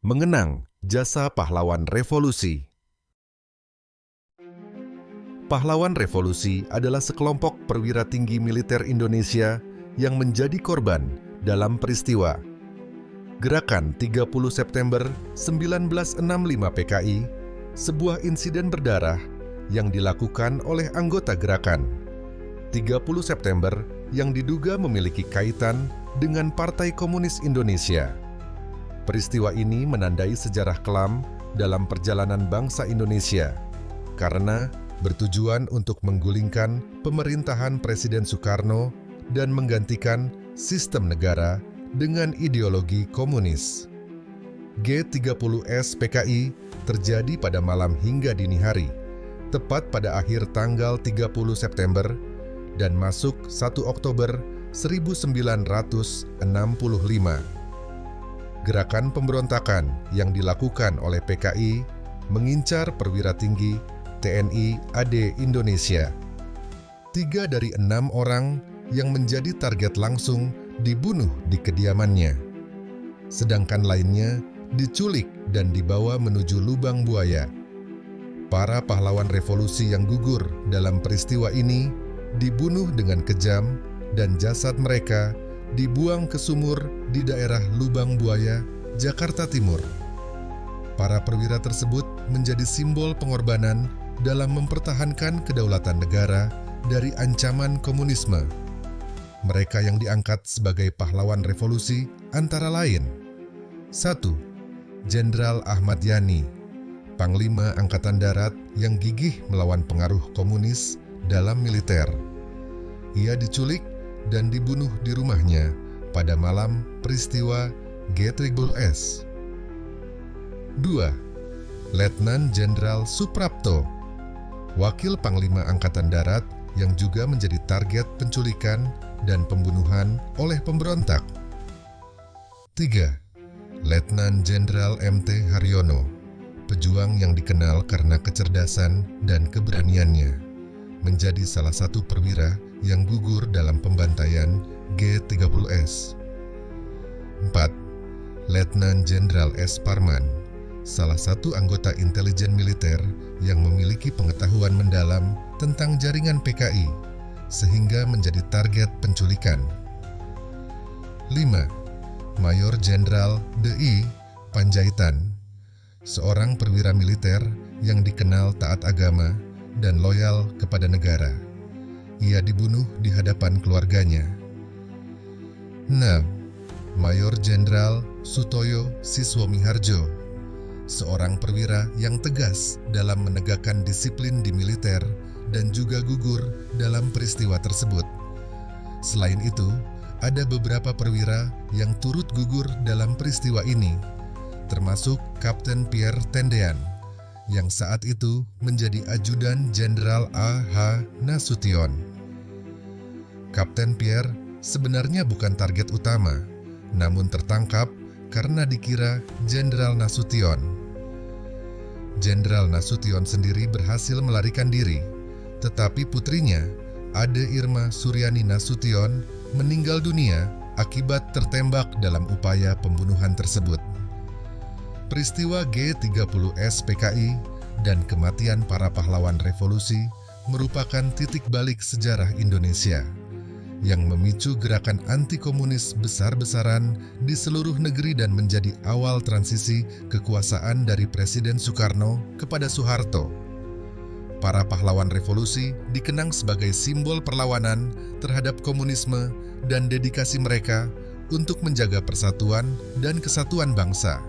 Mengenang jasa pahlawan revolusi. Pahlawan revolusi adalah sekelompok perwira tinggi militer Indonesia yang menjadi korban dalam peristiwa Gerakan 30 September 1965 PKI, sebuah insiden berdarah yang dilakukan oleh anggota gerakan 30 September yang diduga memiliki kaitan dengan Partai Komunis Indonesia. Peristiwa ini menandai sejarah kelam dalam perjalanan bangsa Indonesia karena bertujuan untuk menggulingkan pemerintahan Presiden Soekarno dan menggantikan sistem negara dengan ideologi komunis. G30S PKI terjadi pada malam hingga dini hari, tepat pada akhir tanggal 30 September dan masuk 1 Oktober 1965. Gerakan pemberontakan yang dilakukan oleh PKI mengincar perwira tinggi TNI AD Indonesia. 3 dari 6 orang yang menjadi target langsung dibunuh di kediamannya. Sedangkan lainnya diculik dan dibawa menuju lubang buaya. Para pahlawan revolusi yang gugur dalam peristiwa ini dibunuh dengan kejam dan jasad mereka dibuang ke sumur di daerah Lubang Buaya, Jakarta Timur. Para perwira tersebut menjadi simbol pengorbanan dalam mempertahankan kedaulatan negara dari ancaman komunisme. Mereka yang diangkat sebagai pahlawan revolusi antara lain: 1. Jenderal Ahmad Yani, Panglima Angkatan Darat yang gigih melawan pengaruh komunis dalam militer. Ia diculik dan dibunuh di rumahnya pada malam peristiwa G30S. 2. Letnan Jenderal Suprapto, Wakil Panglima Angkatan Darat yang juga menjadi target penculikan dan pembunuhan oleh pemberontak. 3. Letnan Jenderal MT Haryono, pejuang yang dikenal karena kecerdasan dan keberaniannya, menjadi salah satu perwira yang gugur dalam pembantaian G30S. 4. Letnan Jenderal S. Parman, salah satu anggota intelijen militer yang memiliki pengetahuan mendalam tentang jaringan PKI, sehingga menjadi target penculikan. 5. Mayor Jenderal D.I. Panjaitan, seorang perwira militer yang dikenal taat agama dan loyal kepada negara. Ia dibunuh di hadapan keluarganya. 6. Mayor Jenderal Sutoyo Siswomiharjo, seorang perwira yang tegas dalam menegakkan disiplin di militer dan juga gugur dalam peristiwa tersebut. Selain itu, ada beberapa perwira yang turut gugur dalam peristiwa ini, termasuk Kapten Pierre Tendean, yang saat itu menjadi ajudan Jenderal A.H. Nasution. Kapten Pierre sebenarnya bukan target utama, namun tertangkap karena dikira Jenderal Nasution. Jenderal Nasution sendiri berhasil melarikan diri, tetapi putrinya, Ade Irma Suryani Nasution, meninggal dunia akibat tertembak dalam upaya pembunuhan tersebut. Peristiwa G30S PKI dan kematian para pahlawan revolusi merupakan titik balik sejarah Indonesia yang memicu gerakan anti-komunis besar-besaran di seluruh negeri dan menjadi awal transisi kekuasaan dari Presiden Soekarno kepada Soeharto. Para pahlawan revolusi dikenang sebagai simbol perlawanan terhadap komunisme dan dedikasi mereka untuk menjaga persatuan dan kesatuan bangsa.